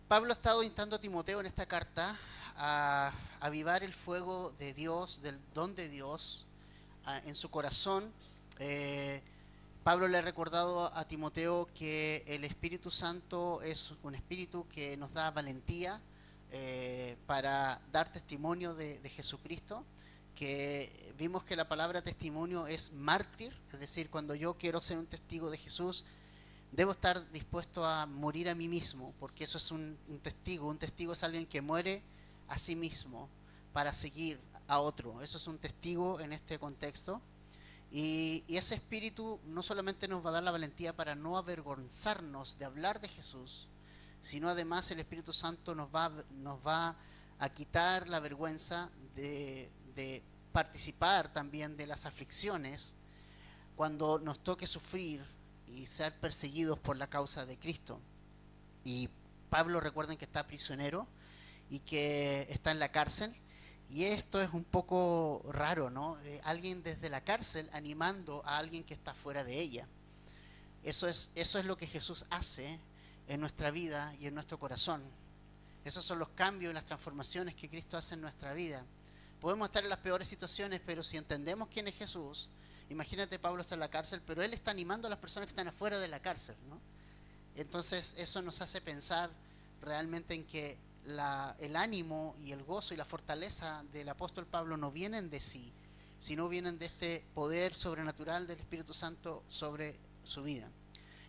Pablo ha estado instando a Timoteo en esta carta a avivar el fuego de Dios, del don de Dios en su corazón. Eh, Pablo le ha recordado a Timoteo que el Espíritu Santo es un espíritu que nos da valentía para dar testimonio de Jesucristo, que vimos que la palabra testimonio es mártir, es decir, cuando yo quiero ser un testigo de Jesús, debo estar dispuesto a morir a mí mismo, porque eso es un testigo. Un testigo es alguien que muere a sí mismo para seguir a otro. Eso es un testigo en este contexto. Y ese espíritu no solamente nos va a dar la valentía para no avergonzarnos de hablar de Jesús, sino además el Espíritu Santo nos va a quitar la vergüenza de participar también de las aflicciones cuando nos toque sufrir y ser perseguidos por la causa de Cristo. Y Pablo, recuerden que está prisionero y que está en la cárcel. Y esto es un poco raro, ¿no? Alguien desde la cárcel animando a alguien que está fuera de ella. Eso es lo que Jesús hace en nuestra vida y en nuestro corazón. Esos son los cambios y las transformaciones que Cristo hace en nuestra vida. Podemos estar en las peores situaciones, pero si entendemos quién es Jesús, imagínate, Pablo está en la cárcel, pero él está animando a las personas que están afuera de la cárcel, ¿no? Entonces eso nos hace pensar realmente en que el ánimo y el gozo y la fortaleza del apóstol Pablo no vienen de sí, sino vienen de este poder sobrenatural del Espíritu Santo sobre su vida.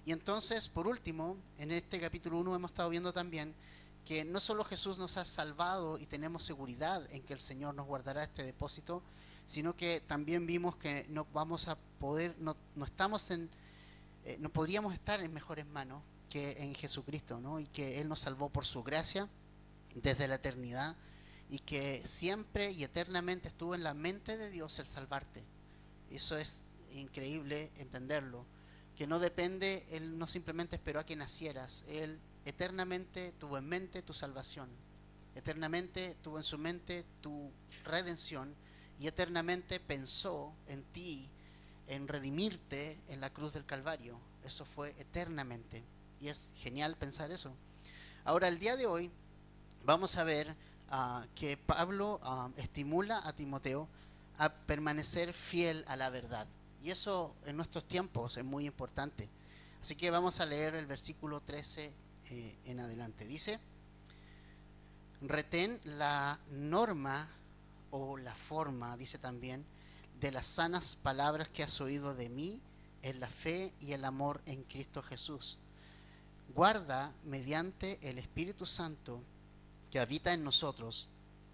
Y entonces, por último, en este capítulo 1 hemos estado viendo también que no solo Jesús nos ha salvado y tenemos seguridad en que el Señor nos guardará este depósito, sino que también vimos que no vamos a poder, no estamos no podríamos estar en mejores manos que en Jesucristo, ¿no? Y que Él nos salvó por su gracia desde la eternidad y que siempre y eternamente estuvo en la mente de Dios el salvarte. Eso es increíble entenderlo, que no depende, Él no simplemente esperó a que nacieras, Él eternamente tuvo en mente tu salvación, eternamente tuvo en su mente tu redención y eternamente pensó en ti, en redimirte en la cruz del Calvario. Eso fue eternamente y es genial pensar eso. Ahora, el día de hoy vamos a ver que Pablo estimula a Timoteo a permanecer fiel a la verdad. Y eso en nuestros tiempos es muy importante. Así que vamos a leer el versículo 13 en adelante. Dice: retén la norma o la forma, dice también, de las sanas palabras que has oído de mí en la fe y el amor en Cristo Jesús. Guarda mediante el Espíritu Santo que habita en nosotros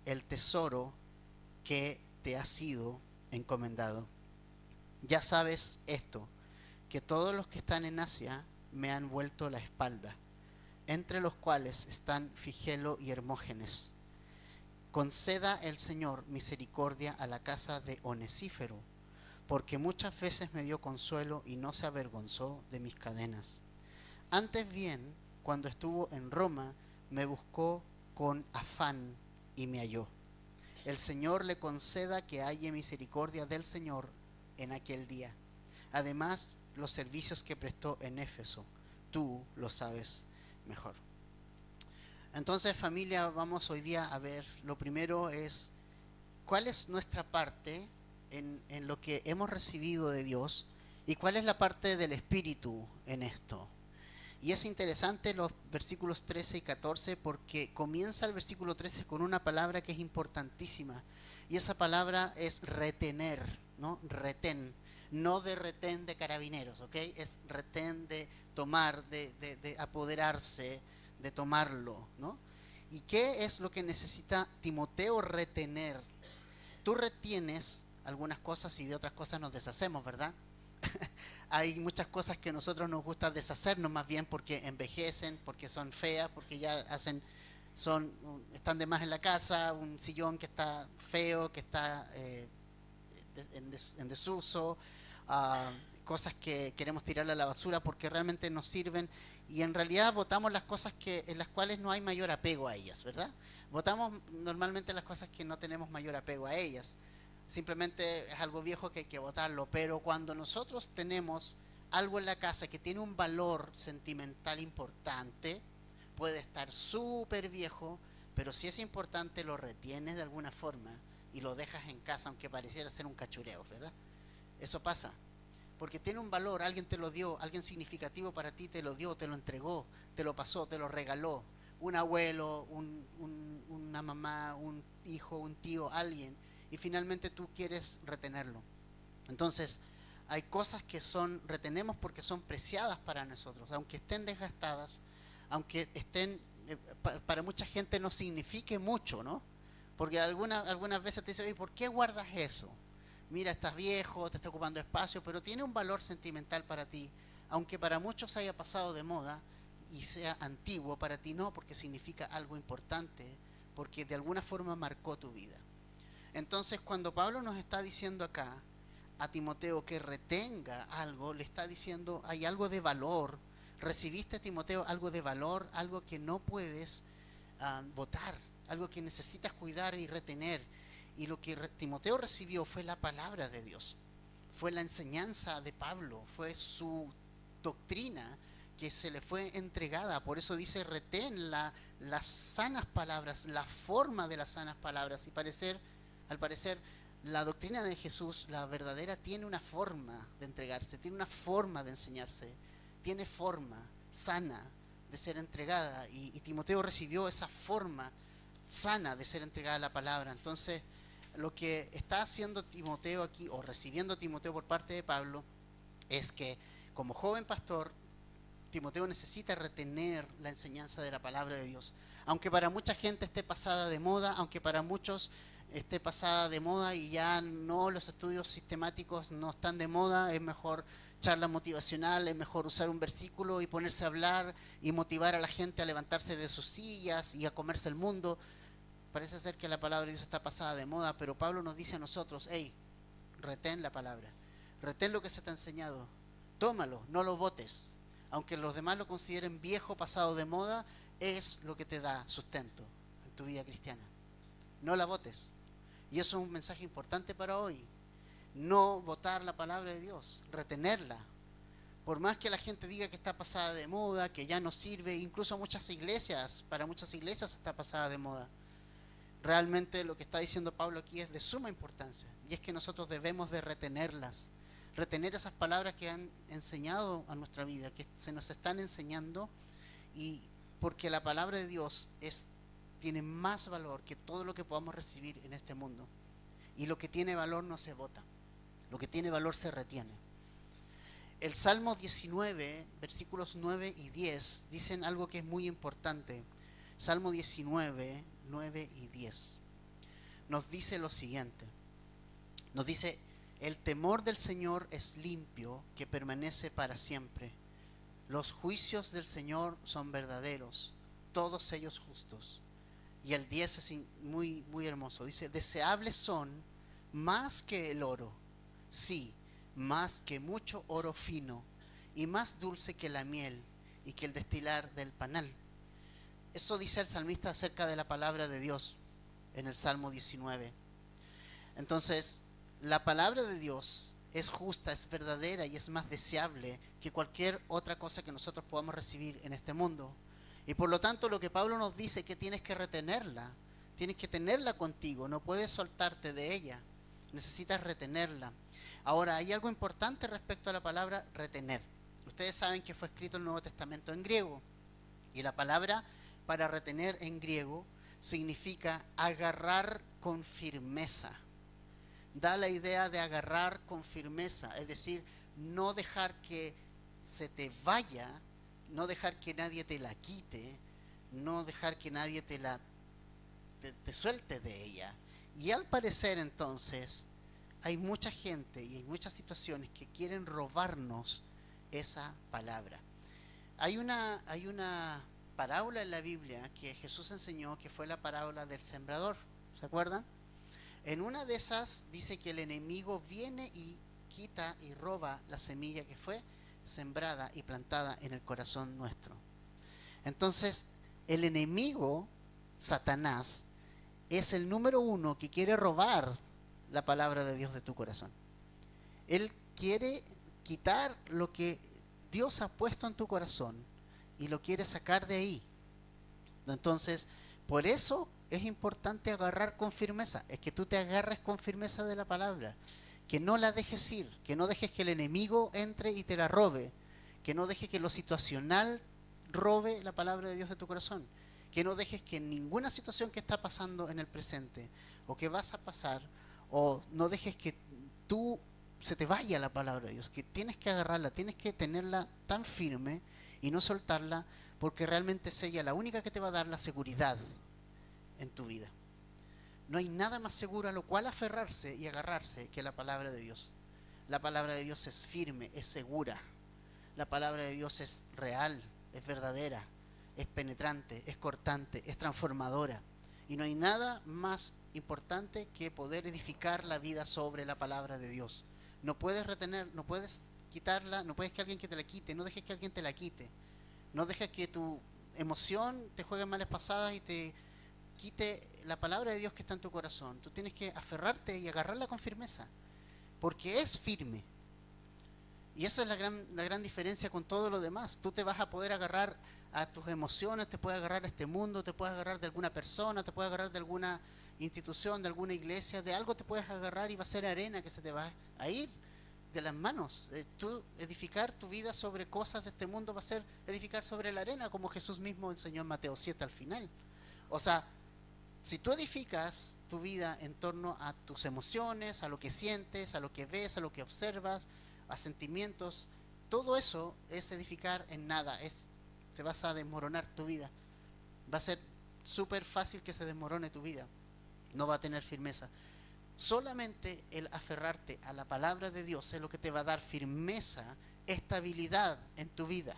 el tesoro que te ha sido encomendado. Ya sabes esto, que todos los que están en Asia me han vuelto la espalda, entre los cuales están Figelo y Hermógenes. Conceda el Señor misericordia a la casa de Onesífero, porque muchas veces me dio consuelo y no se avergonzó de mis cadenas. Antes bien, cuando estuvo en Roma, me buscó con afán y me halló. El Señor le conceda que halle misericordia del Señor en aquel día. Además, los servicios que prestó en Éfeso, tú lo sabes mejor. Entonces, familia, vamos hoy día a ver, lo primero es cuál es nuestra parte en lo que hemos recibido de Dios y cuál es la parte del Espíritu en esto. Y es interesante los versículos 13 y 14 porque comienza el versículo 13 con una palabra que es importantísima. Y esa palabra es retener, ¿no? Retén. No de retén de carabineros, ¿ok? Es retén de tomar, de apoderarse, de tomarlo, ¿no? ¿Y qué es lo que necesita Timoteo retener? Tú retienes algunas cosas y de otras cosas nos deshacemos, ¿verdad? Hay muchas cosas que a nosotros nos gusta deshacernos más bien porque envejecen, porque son feas, porque ya están de más en la casa, un sillón que está feo, que está en desuso, cosas que queremos tirarle a la basura porque realmente nos sirven y en realidad votamos las cosas en las cuales no hay mayor apego a ellas, ¿verdad? Votamos normalmente las cosas que no tenemos mayor apego a ellas. Simplemente es algo viejo que hay que botarlo, pero cuando nosotros tenemos algo en la casa que tiene un valor sentimental importante, puede estar súper viejo, pero si es importante lo retienes de alguna forma y lo dejas en casa, aunque pareciera ser un cachureo, ¿verdad? Eso pasa, porque tiene un valor, alguien te lo dio, alguien significativo para ti te lo dio, te lo entregó, te lo pasó, te lo regaló, un abuelo, una mamá, un hijo, un tío, alguien, y finalmente tú quieres retenerlo. Entonces, hay cosas que retenemos porque son preciadas para nosotros, aunque estén desgastadas, aunque estén, para mucha gente no signifique mucho, ¿no? Porque algunas veces te dicen, oye, ¿por qué guardas eso? Mira, estás viejo, te está ocupando espacio, pero tiene un valor sentimental para ti, aunque para muchos haya pasado de moda y sea antiguo, para ti no, porque significa algo importante, porque de alguna forma marcó tu vida. Entonces, cuando Pablo nos está diciendo acá a Timoteo que retenga algo, le está diciendo, hay algo de valor, recibiste, Timoteo, algo de valor, algo que no puedes botar, algo que necesitas cuidar y retener. Y lo que Timoteo recibió fue la palabra de Dios, fue la enseñanza de Pablo, fue su doctrina que se le fue entregada. Por eso dice, retén las sanas palabras, la forma de las sanas palabras. Y al parecer, la doctrina de Jesús, la verdadera, tiene una forma de entregarse, tiene una forma de enseñarse, tiene forma sana de ser entregada. Y Timoteo recibió esa forma sana de ser entregada a la palabra. Entonces, lo que está haciendo Timoteo aquí, o recibiendo Timoteo por parte de Pablo, es que como joven pastor, Timoteo necesita retener la enseñanza de la palabra de Dios. Aunque para mucha gente esté pasada de moda, aunque para muchos esté pasada de moda y ya no, los estudios sistemáticos no están de moda, es mejor charla motivacional, es mejor usar un versículo y ponerse a hablar y motivar a la gente a levantarse de sus sillas y a comerse el mundo. Parece ser que la palabra de Dios está pasada de moda, pero Pablo nos dice a nosotros, hey, retén la palabra, retén lo que se te ha enseñado, tómalo, no lo botes. Aunque los demás lo consideren viejo, pasado de moda, es lo que te da sustento en tu vida cristiana. No la botes. Y eso es un mensaje importante para hoy. No botar la palabra de Dios, retenerla. Por más que la gente diga que está pasada de moda, que ya no sirve, incluso para muchas iglesias está pasada de moda. Realmente lo que está diciendo Pablo aquí es de suma importancia, y es que nosotros debemos de retenerlas, retener esas palabras que han enseñado a nuestra vida, que se nos están enseñando, y porque la palabra de Dios tiene más valor que todo lo que podamos recibir en este mundo, y lo que tiene valor no se bota, lo que tiene valor se retiene. El Salmo 19, versículos 9 y 10 dicen algo que es muy importante. Salmo 19, 9 y 10 nos dice lo siguiente, nos dice: el temor del Señor es limpio, que permanece para siempre. Los juicios del Señor son verdaderos, todos ellos justos. Y el 10 es muy, muy hermoso, dice: deseables son más que el oro, sí, más que mucho oro fino, y más dulce que la miel y que el destilar del panal. Eso dice el salmista acerca de la palabra de Dios en el Salmo 19. Entonces, la palabra de Dios es justa, es verdadera y es más deseable que cualquier otra cosa que nosotros podamos recibir en este mundo. Y por lo tanto, lo que Pablo nos dice es que tienes que retenerla, tienes que tenerla contigo, no puedes soltarte de ella, necesitas retenerla. Ahora, hay algo importante respecto a la palabra retener. Ustedes saben que fue escrito el Nuevo Testamento en griego, y la palabra para retener en griego significa agarrar con firmeza. Da la idea de agarrar con firmeza, es decir, no dejar que se te vaya, no dejar que nadie te la quite, no dejar que nadie te suelte de ella. Y al parecer entonces hay mucha gente y hay muchas situaciones que quieren robarnos esa palabra. Hay una parábola en la Biblia que Jesús enseñó, que fue la parábola del sembrador. ¿Se acuerdan? En una de esas dice que el enemigo viene y quita y roba la semilla que fue sembrada y plantada en el corazón nuestro. Entonces, el enemigo, Satanás, es el número uno que quiere robar la palabra de Dios de tu corazón. Él quiere quitar lo que Dios ha puesto en tu corazón y lo quiere sacar de ahí. Entonces, por eso es importante agarrar con firmeza, es que tú te agarres con firmeza de la palabra, que no la dejes ir, que no dejes que el enemigo entre y te la robe, que no dejes que lo situacional robe la palabra de Dios de tu corazón, que no dejes que ninguna situación que está pasando en el presente o que vas a pasar, o no dejes que tú se te vaya la palabra de Dios, que tienes que agarrarla, tienes que tenerla tan firme y no soltarla, porque realmente es ella la única que te va a dar la seguridad en tu vida. No hay nada más seguro a lo cual aferrarse y agarrarse que la palabra de Dios. La palabra de Dios es firme, es segura. La palabra de Dios es real, es verdadera, es penetrante, es cortante, es transformadora. Y no hay nada más importante que poder edificar la vida sobre la palabra de Dios. No puedes retener, no puedes quitarla, no puedes que alguien que te la quite, no dejes que alguien te la quite. No dejes que tu emoción te juegue malas pasadas y te quite la palabra de Dios que está en tu corazón. Tú tienes que aferrarte y agarrarla con firmeza, porque es firme. Y esa es la gran diferencia con todo lo demás. Tú te vas a poder agarrar a tus emociones, te puedes agarrar a este mundo, te puedes agarrar de alguna persona, te puedes agarrar de alguna institución, de alguna iglesia, de algo te puedes agarrar y va a ser arena que se te va a ir de las manos. Tú edificar tu vida sobre cosas de este mundo va a ser edificar sobre la arena, como Jesús mismo enseñó en Mateo 7 al final. O sea, si tú edificas tu vida en torno a tus emociones, a lo que sientes, a lo que ves, a lo que observas, a sentimientos, todo eso es edificar en nada, te vas a desmoronar tu vida. Va a ser súper fácil que se desmorone tu vida, no va a tener firmeza. Solamente el aferrarte a la palabra de Dios es lo que te va a dar firmeza, estabilidad en tu vida,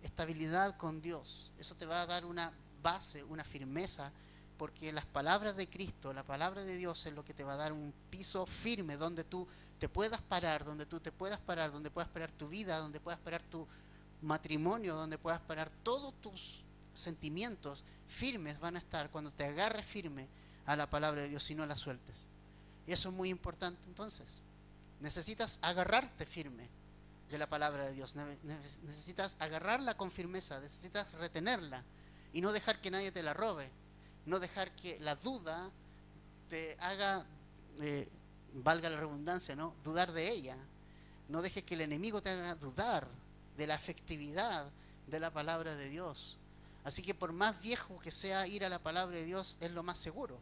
estabilidad con Dios. Eso te va a dar una base, una firmeza, porque las palabras de Cristo, la palabra de Dios es lo que te va a dar un piso firme donde tú te puedas parar, donde tú te puedas parar, donde puedas parar tu vida, donde puedas parar tu matrimonio, donde puedas parar todos tus sentimientos firmes van a estar cuando te agarres firme a la palabra de Dios y no la sueltes. Y eso es muy importante. Entonces necesitas agarrarte firme de la palabra de Dios, necesitas agarrarla con firmeza, necesitas retenerla y no dejar que nadie te la robe, no dejar que la duda te haga, valga la redundancia, ¿no?, dudar de ella. No dejes que el enemigo te haga dudar de la efectividad de la palabra de Dios. Así que por más viejo que sea, ir a la palabra de Dios es lo más seguro.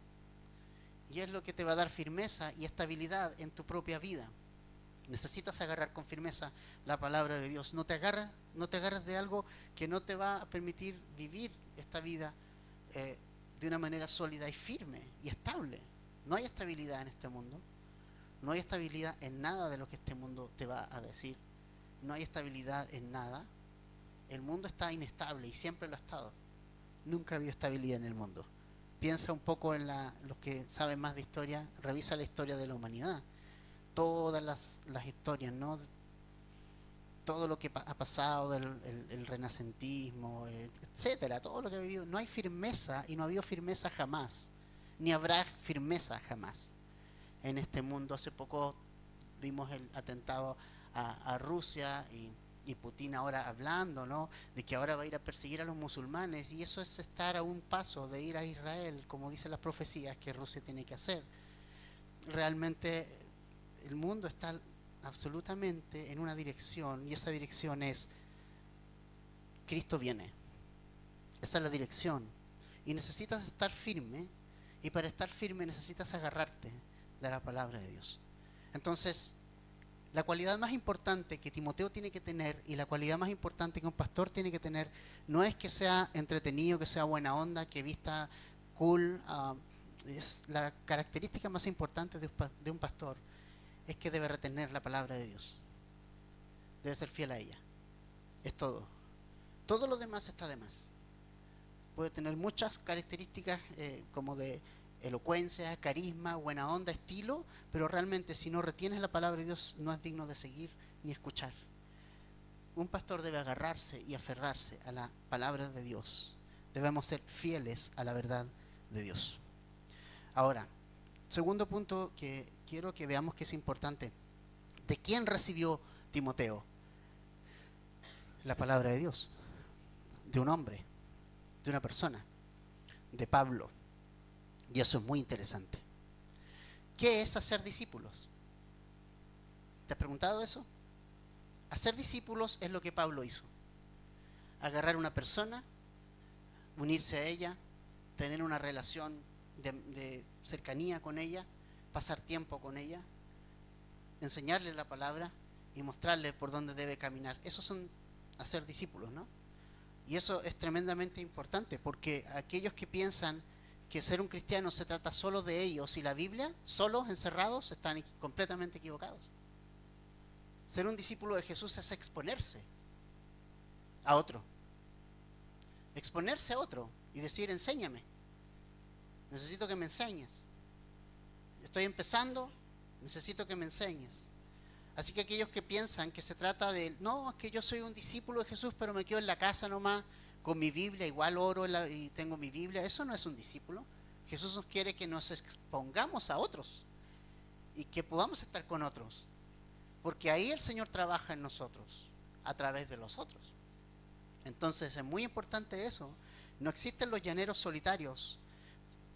Y es lo que te va a dar firmeza y estabilidad en tu propia vida. Necesitas agarrar con firmeza la palabra de Dios. No te agarres de algo que no te va a permitir vivir esta vida de una manera sólida y firme y estable. No hay estabilidad en este mundo. No hay estabilidad en nada de lo que este mundo te va a decir. No hay estabilidad en nada. El mundo está inestable y siempre lo ha estado. Nunca ha habido estabilidad en el mundo. Piensa un poco en los que saben más de historia, revisa la historia de la humanidad. Todas las historias, ¿no? Todo lo que ha pasado, el renacentismo, etcétera, todo lo que ha vivido. No hay firmeza y no ha habido firmeza jamás, ni habrá firmeza jamás en este mundo. Hace poco vimos el atentado a Rusia y Putin ahora hablando, ¿no?, de que ahora va a ir a perseguir a los musulmanes, y eso es estar a un paso de ir a Israel, como dicen las profecías que Rusia tiene que hacer. Realmente el mundo está absolutamente en una dirección, y esa dirección es Cristo viene. Esa es la dirección, y necesitas estar firme, y para estar firme necesitas agarrarte de la palabra de Dios. Entonces, la cualidad más importante que Timoteo tiene que tener, y la cualidad más importante que un pastor tiene que tener, no es que sea entretenido, que sea buena onda, que vista cool. Es la característica más importante de un pastor, es que debe retener la palabra de Dios, debe ser fiel a ella. Es todo. Todo lo demás está de más. Puede tener muchas características como de elocuencia, carisma, buena onda, estilo, pero realmente si no retienes la palabra de Dios no es digno de seguir ni escuchar. Un pastor debe agarrarse y aferrarse a la palabra de Dios. Debemos ser fieles a la verdad de Dios. Ahora, segundo punto que quiero que veamos que es importante. ¿De quién recibió Timoteo la palabra de Dios? De un hombre, de una persona. de Pablo. Y eso es muy interesante. ¿Qué es hacer discípulos? ¿Te has preguntado eso? Hacer discípulos es lo que Pablo hizo. Agarrar una persona, unirse a ella, tener una relación de cercanía con ella, pasar tiempo con ella, enseñarle la palabra y mostrarle por dónde debe caminar. Esos son hacer discípulos, ¿no? Y eso es tremendamente importante, porque aquellos que piensan que ser un cristiano se trata solo de ellos y la Biblia, solos, encerrados, están completamente equivocados. Ser un discípulo de Jesús es exponerse a otro. Exponerse a otro y decir, enséñame. Necesito que me enseñes. Estoy empezando, necesito que me enseñes. Así que aquellos que piensan que se trata de, no, es que yo soy un discípulo de Jesús, pero me quedo en la casa nomás, con mi Biblia, igual oro y tengo mi Biblia, eso no es un discípulo. Jesús nos quiere que nos expongamos a otros y que podamos estar con otros, porque ahí el Señor trabaja en nosotros, a través de los otros. Entonces es muy importante eso. No existen los llaneros solitarios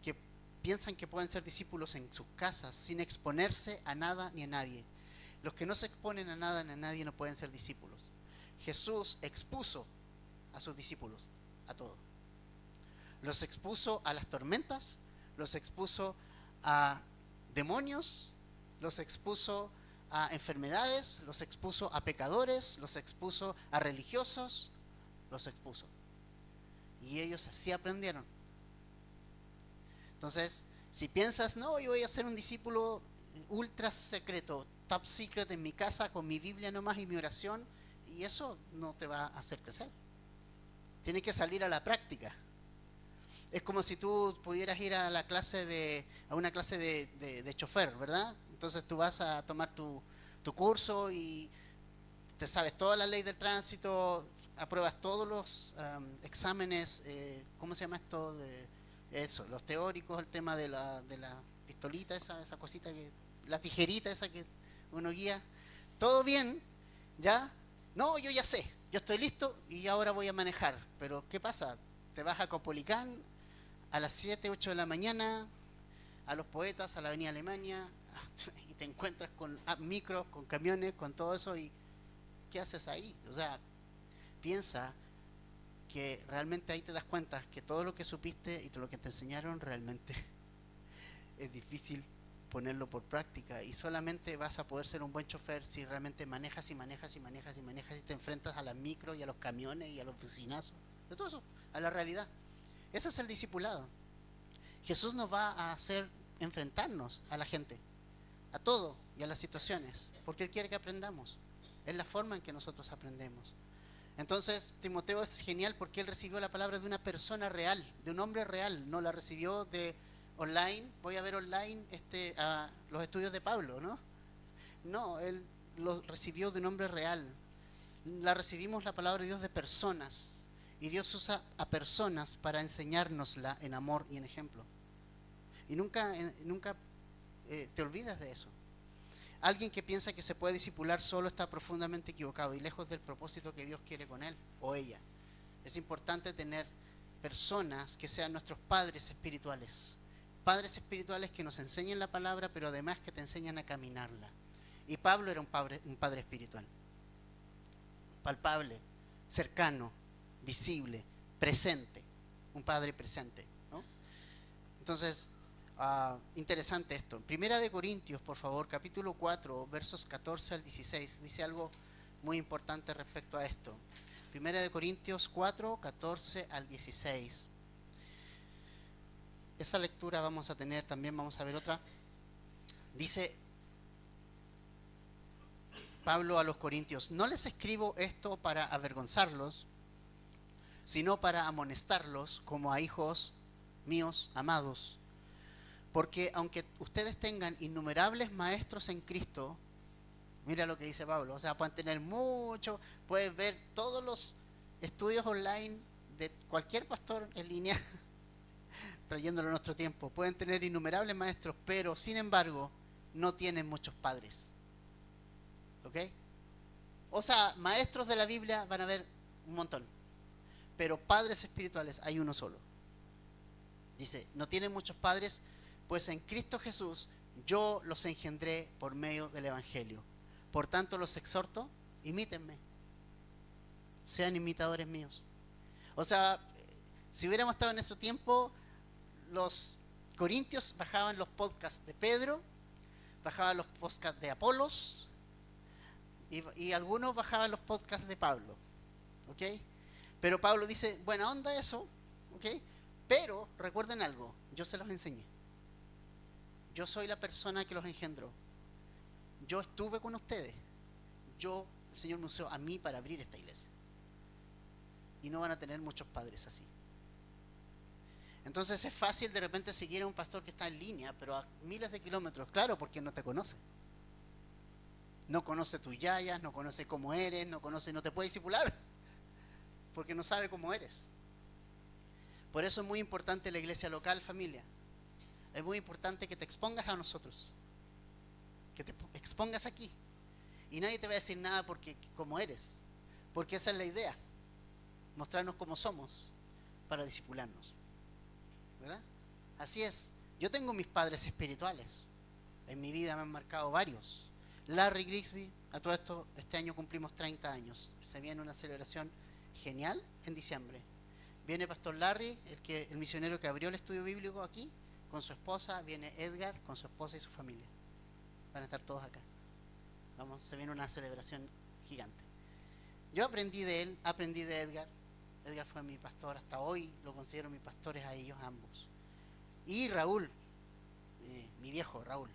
que piensan que pueden ser discípulos en sus casas sin exponerse a nada ni a nadie. Los que no se exponen a nada ni a nadie no pueden ser discípulos. Jesús expuso a sus discípulos a todo. Los expuso a las tormentas, los expuso a demonios, los expuso a enfermedades, los expuso a pecadores, los expuso a religiosos, los expuso. Y ellos así aprendieron. Entonces, si piensas, no, yo voy a ser un discípulo ultra secreto, top secret en mi casa con mi Biblia nomás y mi oración, y eso no te va a hacer crecer. Tiene que salir a la práctica. Es como si tú pudieras ir a la clase a una clase de chofer, ¿verdad? Entonces tú vas a tomar tu curso y te sabes toda la ley del tránsito, apruebas todos los exámenes, ¿cómo se llama esto? Eso, los teóricos, el tema de la pistolita, esa cosita, la tijerita esa que uno guía. Todo bien, ¿ya? No, yo ya sé, yo estoy listo y ahora voy a manejar. Pero ¿qué pasa? Te vas a Copolicán a las 7, 8 de la mañana, a Los Poetas, a la Avenida Alemania, y te encuentras con micros, con camiones, con todo eso, y ¿qué haces ahí? O sea, piensa que realmente ahí te das cuenta que todo lo que supiste y todo lo que te enseñaron realmente es difícil ponerlo por práctica, y solamente vas a poder ser un buen chofer si realmente manejas y manejas y manejas y manejas y te enfrentas a las micros y a los camiones y a los oficinazos, de todo eso, a la realidad. Ese es el discipulado. Jesús nos va a hacer enfrentarnos a la gente, a todo y a las situaciones, porque Él quiere que aprendamos. Es la forma en que nosotros aprendemos. Entonces Timoteo es genial porque él recibió la palabra de una persona real, de un hombre real. No la recibió de online, voy a ver online los estudios de Pablo, ¿no? No, él lo recibió de un hombre real. Recibimos la palabra de Dios de personas, y Dios usa a personas para enseñárnosla en amor y en ejemplo. Y nunca te olvidas de eso. Alguien que piensa que se puede discipular solo está profundamente equivocado y lejos del propósito que Dios quiere con él o ella. Es importante tener personas que sean nuestros padres espirituales. Padres espirituales que nos enseñen la palabra, pero además que te enseñan a caminarla. Y Pablo era un padre espiritual. Palpable, cercano, visible, presente. Un padre presente, ¿no? Entonces, interesante esto. Primera de Corintios, por favor, capítulo 4, versos 14 al 16. Dice algo muy importante respecto a esto. Primera de Corintios 4, 14 al 16. Esa lectura vamos a tener, también vamos a ver otra. Dice Pablo a los corintios: no les escribo esto para avergonzarlos, sino para amonestarlos como a hijos míos amados. Porque aunque ustedes tengan innumerables maestros en Cristo, mira lo que dice Pablo, o sea, pueden tener mucho, puedes ver todos los estudios online de cualquier pastor en línea, trayéndolo a nuestro tiempo, pueden tener innumerables maestros, pero sin embargo no tienen muchos padres. ¿Ok? O sea, maestros de la Biblia van a haber un montón, pero padres espirituales hay uno solo. Dice, no tienen muchos padres, pues en Cristo Jesús yo los engendré por medio del Evangelio. Por tanto los exhorto, imítenme, sean imitadores míos. O sea, si hubiéramos estado en nuestro tiempo, los corintios bajaban los podcasts de Pedro, bajaban los podcasts de Apolos y algunos bajaban los podcasts de Pablo, ¿ok? Pero Pablo dice, buena onda eso, ¿ok? Pero recuerden algo, yo se los enseñé. Yo soy la persona que los engendró. Yo estuve con ustedes. El Señor me usó a mí para abrir esta iglesia. Y no van a tener muchos padres así. Entonces es fácil de repente seguir a un pastor que está en línea, pero a miles de kilómetros, claro, porque no te conoce. No conoce tus yayas, no conoce cómo eres, no te puede discipular, porque no sabe cómo eres. Por eso es muy importante la iglesia local, familia. Es muy importante que te expongas a nosotros, que te expongas aquí. Y nadie te va a decir nada porque como eres, porque esa es la idea, mostrarnos cómo somos para discipularnos, ¿verdad? Así es. Yo tengo mis padres espirituales. En mi vida me han marcado varios. Larry Grigsby, a todo esto, este año cumplimos 30 años. Se viene una celebración genial en diciembre. Viene Pastor Larry, el misionero que abrió el estudio bíblico aquí, con su esposa. Viene Edgar con su esposa y su familia. Van a estar todos acá. Se viene una celebración gigante. Yo aprendí de él, aprendí de Edgar. Edgar fue mi pastor, hasta hoy lo considero mis pastores a ellos ambos. Y Raúl, mi viejo Raúl,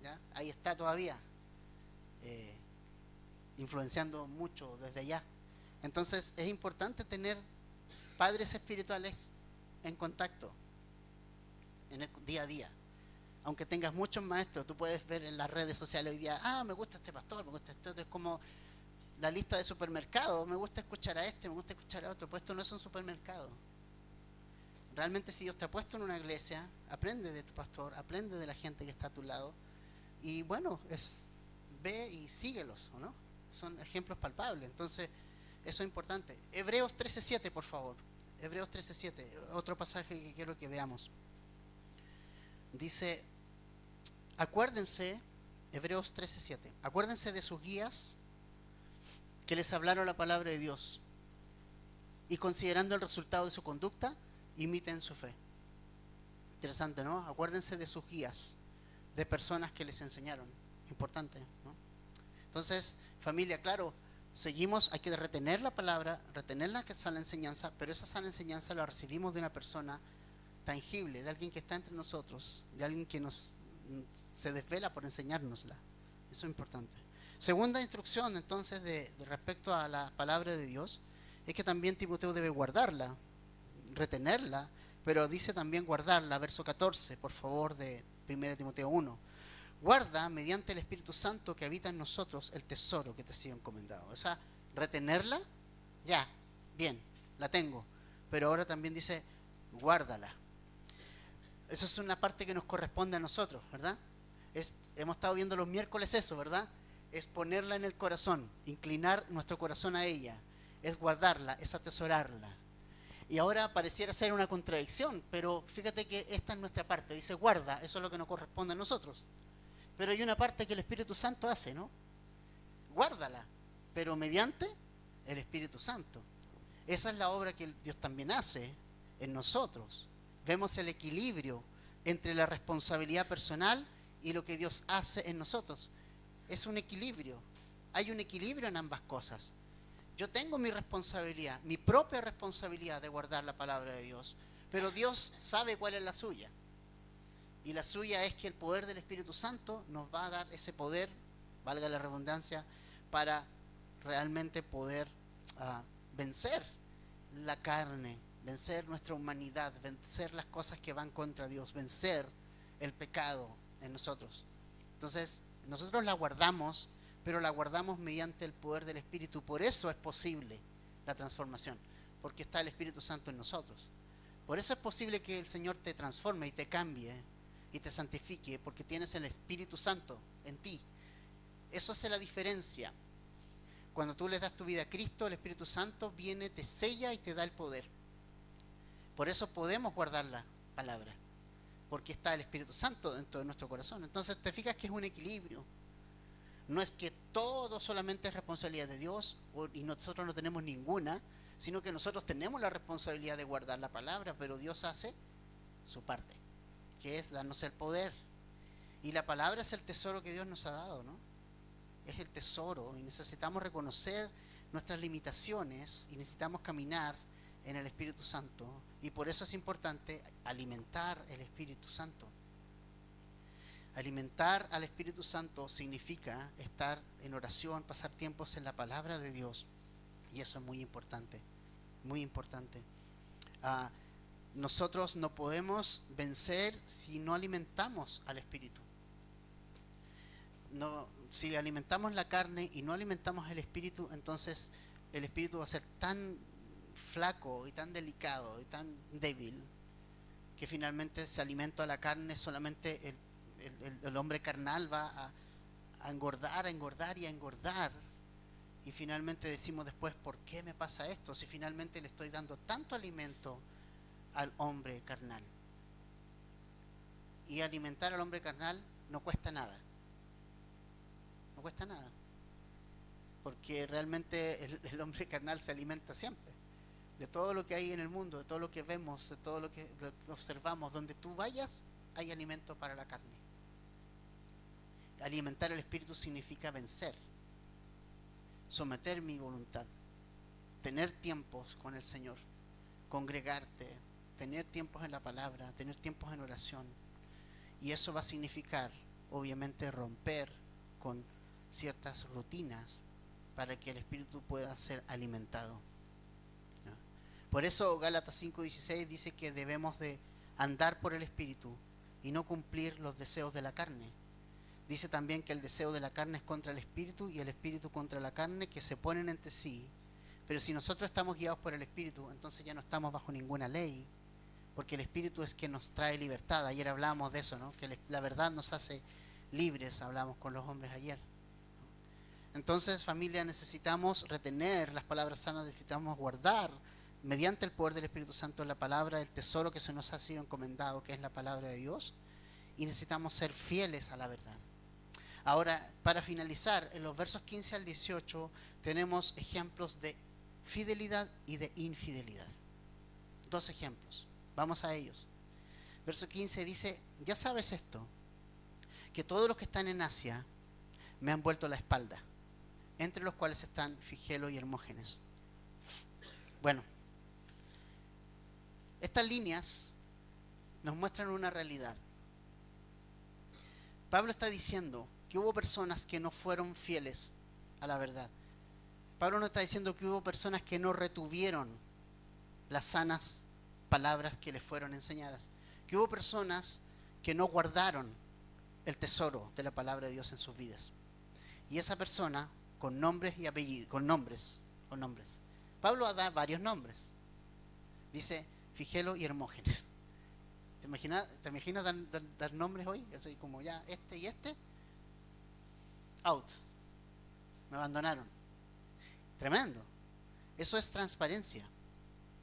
¿ya? Ahí está todavía, influenciando mucho desde allá. Entonces es importante tener padres espirituales en contacto en el día a día. Aunque tengas muchos maestros, tú puedes ver en las redes sociales hoy día, me gusta este pastor, me gusta este otro. Es como la lista de supermercados, me gusta escuchar a este, me gusta escuchar a otro. Pues esto no es un supermercado. Realmente si Dios te ha puesto en una iglesia, aprende de tu pastor, aprende de la gente que está a tu lado. Y bueno, ve y síguelos, ¿o no? Son ejemplos palpables. Entonces, eso es importante. Hebreos 13:7, por favor. Hebreos 13:7, otro pasaje que quiero que veamos. Dice, acuérdense, Hebreos 13:7, acuérdense de sus guías que les hablaron la palabra de Dios y considerando el resultado de su conducta, imiten su fe. Interesante, ¿no? Acuérdense de sus guías, de personas que les enseñaron. Importante, ¿no? Entonces, familia, claro, seguimos, hay que retener la palabra, retener la sana enseñanza, pero esa sana enseñanza la recibimos de una persona tangible, de alguien que está entre nosotros, de alguien que se desvela por enseñárnosla. Eso es importante. Segunda instrucción, entonces, de respecto a la palabra de Dios, es que también Timoteo debe guardarla, retenerla, pero dice también guardarla. Verso 14, por favor, de 1 Timoteo 1. Guarda, mediante el Espíritu Santo que habita en nosotros, el tesoro que te ha sido encomendado. O sea, retenerla, ya, bien, la tengo. Pero ahora también dice, guárdala. Eso es una parte que nos corresponde a nosotros, ¿verdad? Hemos estado viendo los miércoles eso, ¿verdad? Es ponerla en el corazón, inclinar nuestro corazón a ella. Es guardarla, es atesorarla. Y ahora pareciera ser una contradicción, pero fíjate que esta es nuestra parte. Dice guarda, eso es lo que nos corresponde a nosotros. Pero hay una parte que el Espíritu Santo hace, ¿no? Guárdala, pero mediante el Espíritu Santo. Esa es la obra que Dios también hace en nosotros. Vemos el equilibrio entre la responsabilidad personal y lo que Dios hace en nosotros. Es un equilibrio. Hay un equilibrio en ambas cosas. Yo tengo mi responsabilidad, mi propia responsabilidad de guardar la palabra de Dios, pero Dios sabe cuál es la suya. Y la suya es que el poder del Espíritu Santo nos va a dar ese poder, valga la redundancia, para realmente poder vencer la carne, vencer nuestra humanidad, vencer las cosas que van contra Dios, vencer el pecado en nosotros. Entonces, nosotros la guardamos, pero la guardamos mediante el poder del Espíritu. Por eso es posible la transformación, porque está el Espíritu Santo en nosotros. Por eso es posible que el Señor te transforme y te cambie y te santifique, porque tienes el Espíritu Santo en ti. Eso hace la diferencia. Cuando tú le das tu vida a Cristo, el Espíritu Santo viene, te sella y te da el poder. Por eso podemos guardarla. palabra, porque está el Espíritu Santo dentro de nuestro corazón. Entonces te fijas que es un equilibrio. No es que todo solamente es responsabilidad de Dios y nosotros no tenemos ninguna, sino que nosotros tenemos la responsabilidad de guardar la palabra, pero Dios hace su parte, que es darnos el poder. Y la palabra es el tesoro que Dios nos ha dado, ¿no? Es el tesoro, y necesitamos reconocer nuestras limitaciones y necesitamos caminar en el Espíritu Santo, y por eso es importante alimentar el Espíritu Santo. Alimentar al Espíritu Santo significa estar en oración, pasar tiempos en la palabra de Dios, y eso es muy importante, muy importante. Nosotros no podemos vencer si no alimentamos al Espíritu. No, si alimentamos la carne y no alimentamos el Espíritu, entonces el Espíritu va a ser tan flaco y tan delicado y tan débil que finalmente se alimenta a la carne, solamente el hombre carnal va a engordar, a engordar y a engordar, y finalmente decimos después, ¿por qué me pasa esto? Si finalmente le estoy dando tanto alimento al hombre carnal. Y alimentar al hombre carnal no cuesta nada. No cuesta nada. Porque realmente el hombre carnal se alimenta siempre. De todo lo que hay en el mundo, de todo lo que vemos, de todo lo que observamos. Donde tú vayas, hay alimento para la carne. Alimentar el espíritu significa vencer. Someter mi voluntad. Tener tiempos con el Señor. Congregarte. Tener tiempos en la palabra. Tener tiempos en oración. Y eso va a significar, obviamente, romper con ciertas rutinas para que el espíritu pueda ser alimentado. ¿No? Por eso Gálatas 5:16 dice que debemos de andar por el espíritu y no cumplir los deseos de la carne. Dice también que el deseo de la carne es contra el espíritu y el espíritu contra la carne, que se ponen entre sí. Pero si nosotros estamos guiados por el espíritu, entonces ya no estamos bajo ninguna ley, porque el espíritu es que nos trae libertad. Ayer hablamos de eso, ¿no? Que la verdad nos hace libres, hablamos con los hombres ayer. Entonces, familia, necesitamos retener las palabras sanas, necesitamos guardar mediante el poder del Espíritu Santo la palabra, el tesoro que se nos ha sido encomendado, que es la palabra de Dios, y necesitamos ser fieles a la verdad. Ahora, para finalizar, en los versos 15 al 18 tenemos ejemplos de fidelidad y de infidelidad. Dos ejemplos, vamos a ellos. Verso 15 dice, ya sabes esto, que todos los que están en Asia me han vuelto la espalda, entre los cuales están Figelo y Hermógenes. Bueno, estas líneas nos muestran una realidad. Pablo está diciendo que hubo personas que no fueron fieles a la verdad. Pablo no está diciendo que hubo personas que no retuvieron las sanas palabras que les fueron enseñadas, que hubo personas que no guardaron el tesoro de la palabra de Dios en sus vidas. Y esa persona, con nombres y apellidos, con nombres. Pablo da varios nombres. Dice Figelo y Hermógenes. ¿Te imaginas dar nombres hoy? Así como ya, este y este, out. Me abandonaron. Tremendo. Eso es transparencia,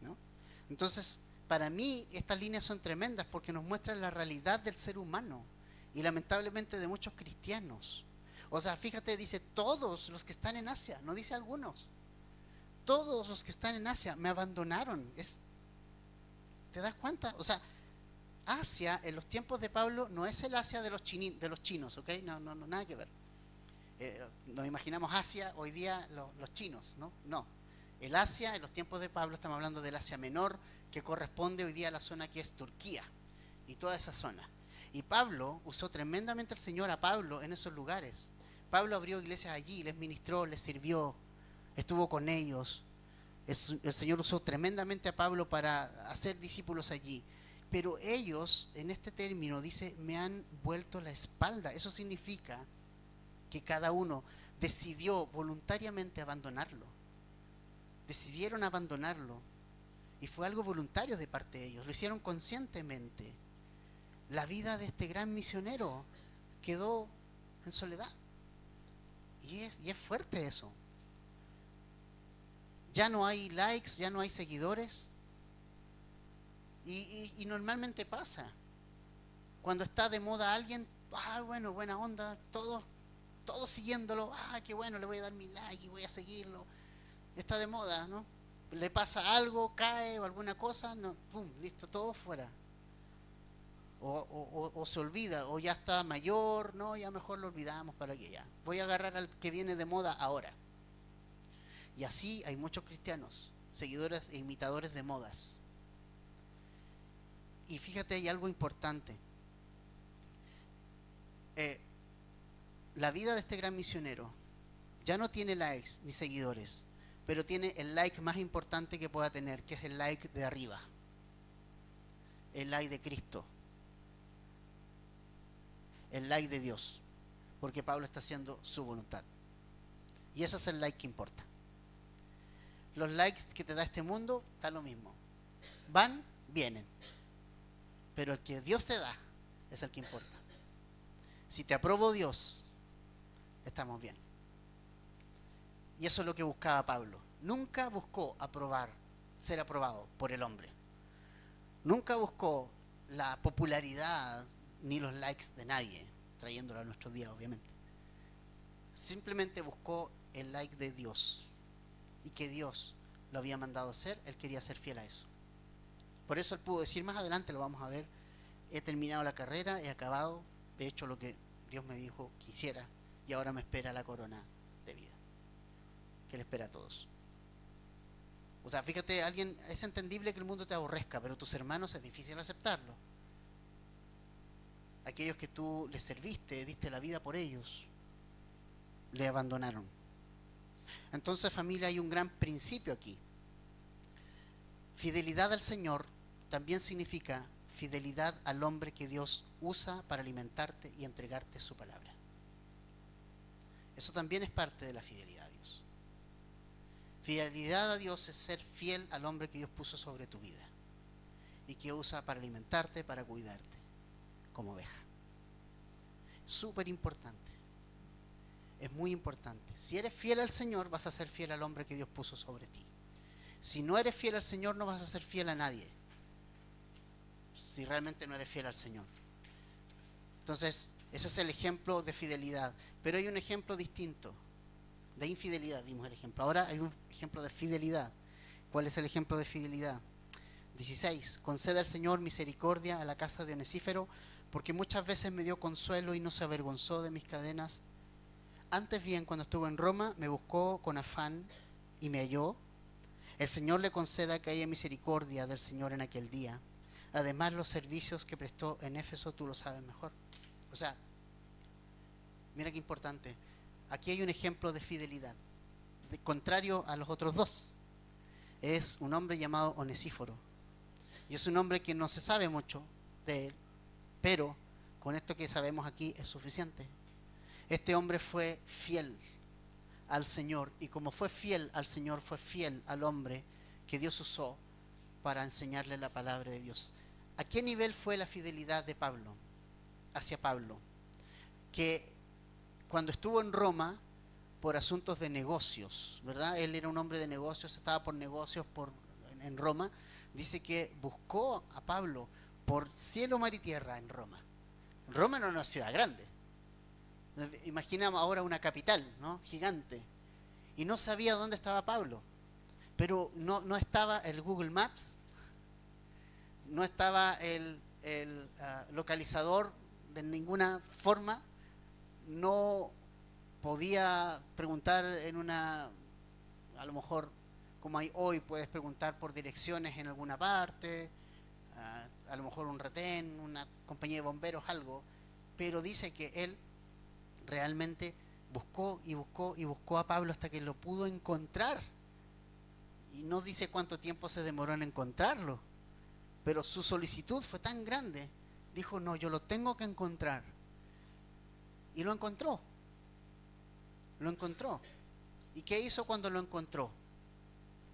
¿no? Entonces, para mí, estas líneas son tremendas porque nos muestran la realidad del ser humano y lamentablemente de muchos cristianos. O sea, fíjate, dice todos los que están en Asia, no dice algunos. Todos los que están en Asia me abandonaron. ¿Te das cuenta? O sea, Asia en los tiempos de Pablo no es el Asia de los chinos, ¿ok? No, nada que ver. Nos imaginamos Asia hoy día los chinos, ¿no? No. El Asia en los tiempos de Pablo, estamos hablando del Asia Menor, que corresponde hoy día a la zona que es Turquía y toda esa zona. Y Pablo usó tremendamente el Señor a Pablo en esos lugares. Pablo abrió iglesias allí, les ministró, les sirvió, estuvo con ellos. El Señor usó tremendamente a Pablo para hacer discípulos allí. Pero ellos, en este término, dice, me han vuelto la espalda. Eso significa que cada uno decidió voluntariamente abandonarlo. Decidieron abandonarlo. Y fue algo voluntario de parte de ellos. Lo hicieron conscientemente. La vida de este gran misionero quedó en soledad. Y es fuerte eso. Ya no hay likes, ya no hay seguidores. Y normalmente pasa. Cuando está de moda alguien, bueno, buena onda, todos siguiéndolo, qué bueno, le voy a dar mi like y voy a seguirlo. Está de moda, ¿no? Le pasa algo, cae o alguna cosa, no, pum, listo, todo fuera. O se olvida, o ya está mayor, no, ya mejor lo olvidamos para que ya. Voy a agarrar al que viene de moda ahora. Y así hay muchos cristianos, seguidores e imitadores de modas. Y fíjate, hay algo importante. La vida de este gran misionero ya no tiene likes ni seguidores, pero tiene el like más importante que pueda tener, que es el like de arriba, el like de Cristo, el like de Dios, porque Pablo está haciendo su voluntad. Y ese es el like que importa. Los likes que te da este mundo, está lo mismo. Van, vienen. Pero el que Dios te da es el que importa. Si te aprobó Dios, estamos bien. Y eso es lo que buscaba Pablo. Nunca buscó ser aprobado por el hombre. Nunca buscó la popularidad ni los likes de nadie, trayéndolo a nuestros días, obviamente. Simplemente buscó el like de Dios. Y que Dios lo había mandado a hacer, él quería ser fiel a eso. Por eso él pudo decir, más adelante lo vamos a ver, he terminado la carrera, he acabado, he hecho lo que Dios me dijo que hiciera, y ahora me espera la corona de vida, que le espera a todos. O sea, fíjate, es entendible que el mundo te aborrezca, pero tus hermanos es difícil aceptarlo. Aquellos que tú les serviste, diste la vida por ellos, le abandonaron. Entonces, familia, hay un gran principio aquí. Fidelidad al Señor también significa fidelidad al hombre que Dios usa para alimentarte y entregarte su palabra. Eso también es parte de la fidelidad a Dios. Fidelidad a Dios es ser fiel al hombre que Dios puso sobre tu vida y que usa para alimentarte, para cuidarte, como oveja. Súper importante. Es muy importante. Si eres fiel al Señor, vas a ser fiel al hombre que Dios puso sobre ti. Si no eres fiel al Señor, no vas a ser fiel a nadie. Si realmente no eres fiel al Señor. Entonces, ese es el ejemplo de fidelidad. Pero hay un ejemplo distinto. De infidelidad vimos el ejemplo. Ahora hay un ejemplo de fidelidad. ¿Cuál es el ejemplo de fidelidad? 16. Concede al Señor misericordia a la casa de Onesífero, porque muchas veces me dio consuelo y no se avergonzó de mis cadenas. Antes bien, cuando estuvo en Roma, me buscó con afán y me halló. El Señor le conceda que haya misericordia del Señor en aquel día. Además, los servicios que prestó en Éfeso, tú lo sabes mejor. O sea, mira qué importante. Aquí hay un ejemplo de fidelidad, contrario a los otros dos. Es un hombre llamado Onesíforo. Y es un hombre que no se sabe mucho de él, pero con esto que sabemos aquí es suficiente. Este hombre fue fiel al Señor, y como fue fiel al Señor, fue fiel al hombre que Dios usó para enseñarle la palabra de Dios. ¿A qué nivel fue la fidelidad de Pablo hacia Pablo? Que cuando estuvo en Roma, por asuntos de negocios, ¿verdad? Él era un hombre de negocios, estaba por negocios en Roma. Dice que buscó a Pablo por cielo, mar y tierra en Roma. Roma no era una ciudad grande. Imaginamos ahora una capital, ¿no? Gigante. Y no sabía dónde estaba Pablo. Pero no estaba el Google Maps, no estaba el localizador de ninguna forma, no podía preguntar a lo mejor como hay hoy, puedes preguntar por direcciones en alguna parte, a lo mejor un retén, una compañía de bomberos, algo, pero dice que él realmente buscó y buscó y buscó a Pablo hasta que lo pudo encontrar. Y no dice cuánto tiempo se demoró en encontrarlo, pero su solicitud fue tan grande, dijo, no, yo lo tengo que encontrar. Y lo encontró. Lo encontró. ¿Y qué hizo cuando lo encontró?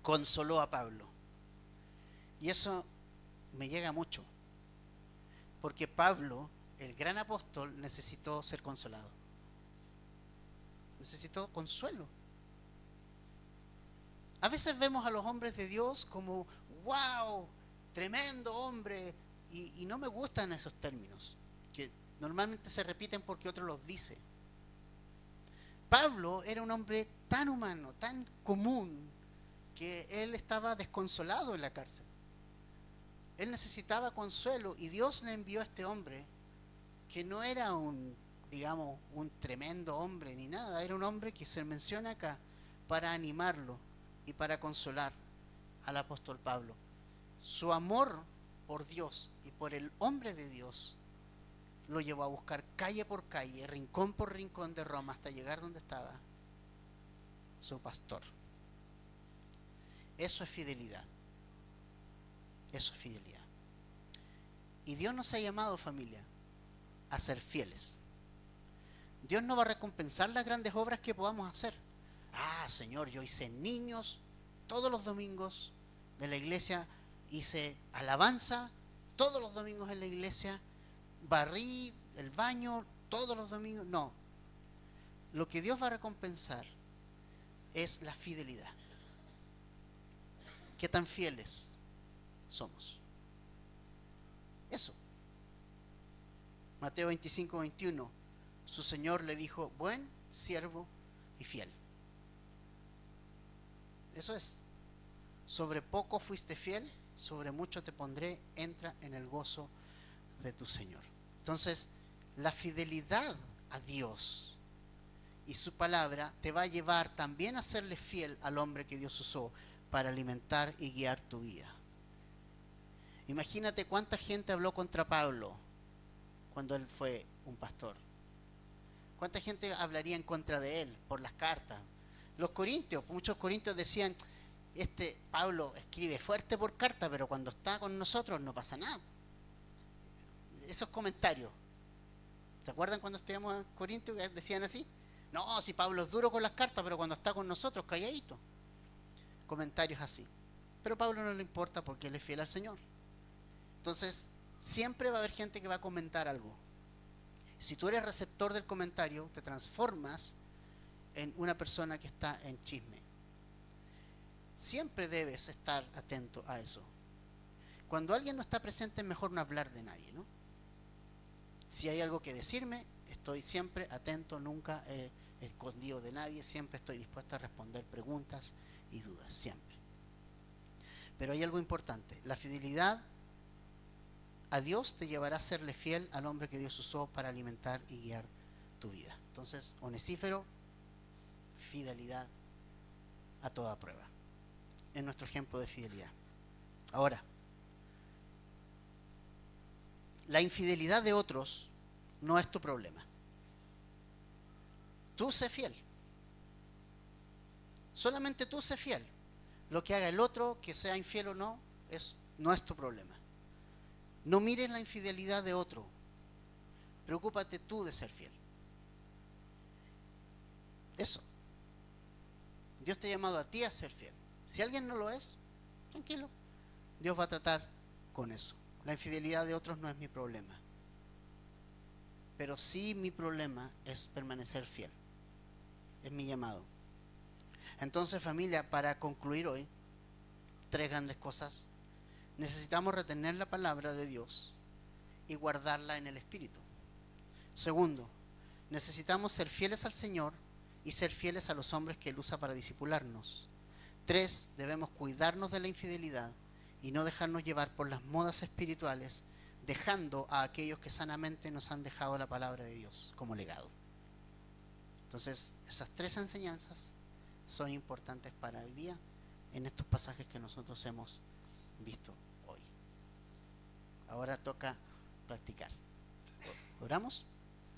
Consoló a Pablo. Y eso me llega mucho, porque Pablo, el gran apóstol, necesitó ser consolado. Necesitó consuelo. A veces vemos a los hombres de Dios como, wow, tremendo hombre, y no me gustan esos términos, que normalmente se repiten porque otro los dice. Pablo era un hombre tan humano, tan común, que él estaba desconsolado en la cárcel. Él necesitaba consuelo y Dios le envió a este hombre que no era digamos, un tremendo hombre ni nada, era un hombre que se menciona acá para animarlo y para consolar al apóstol Pablo. Su amor por Dios y por el hombre de Dios lo llevó a buscar calle por calle, rincón por rincón de Roma, hasta llegar donde estaba su pastor. Eso es fidelidad. Eso es fidelidad. Y Dios nos ha llamado, familia, a ser fieles. Dios no va a recompensar las grandes obras que podamos hacer. Señor, yo hice niños todos los domingos de la iglesia, hice alabanza todos los domingos en la iglesia, barrí el baño todos los domingos. No. Lo que Dios va a recompensar es la fidelidad. ¿Qué tan fieles somos? Eso. Mateo 25, 21. Su Señor le dijo: buen siervo y fiel. Eso es. Sobre poco fuiste fiel, sobre mucho te pondré, entra en el gozo de tu Señor. Entonces, la fidelidad a Dios y su palabra te va a llevar también a serle fiel al hombre que Dios usó para alimentar y guiar tu vida. Imagínate cuánta gente habló contra Pablo cuando él fue un pastor. ¿Cuánta gente hablaría en contra de él por las cartas? Los corintios, muchos corintios decían: Pablo escribe fuerte por carta, pero cuando está con nosotros no pasa nada. Esos comentarios, ¿se acuerdan cuando estudiamos en Corintios que decían así? No, si Pablo es duro con las cartas, pero cuando está con nosotros, calladito. Comentarios así. Pero a Pablo no le importa porque él es fiel al Señor. Entonces, siempre va a haber gente que va a comentar algo. Si tú eres receptor del comentario, te transformas en una persona que está en chisme. Siempre debes estar atento a eso. Cuando alguien no está presente, es mejor no hablar de nadie, ¿no? Si hay algo que decirme, estoy siempre atento, nunca he escondido de nadie, siempre estoy dispuesto a responder preguntas y dudas, siempre. Pero hay algo importante: la fidelidad a Dios te llevará a serle fiel al hombre que Dios usó para alimentar y guiar tu vida. Entonces, Onesífero, fidelidad a toda prueba. Es nuestro ejemplo de fidelidad. Ahora, la infidelidad de otros no es tu problema. Tú sé fiel. Solamente tú sé fiel. Lo que haga el otro, que sea infiel o no, no es tu problema. No mires la infidelidad de otro. Preocúpate tú de ser fiel. Eso. Dios te ha llamado a ti a ser fiel. Si alguien no lo es, tranquilo. Dios va a tratar con eso. La infidelidad de otros no es mi problema. Pero sí mi problema es permanecer fiel. Es mi llamado. Entonces, familia, para concluir hoy, 3 grandes cosas. Necesitamos retener la palabra de Dios y guardarla en el espíritu. Segundo, necesitamos ser fieles al Señor y ser fieles a los hombres que Él usa para discipularnos. 3, debemos cuidarnos de la infidelidad y no dejarnos llevar por las modas espirituales, dejando a aquellos que sanamente nos han dejado la palabra de Dios como legado. Entonces, esas 3 enseñanzas son importantes para hoy día en estos pasajes que nosotros hemos visto hoy. Ahora toca practicar. ¿Oramos?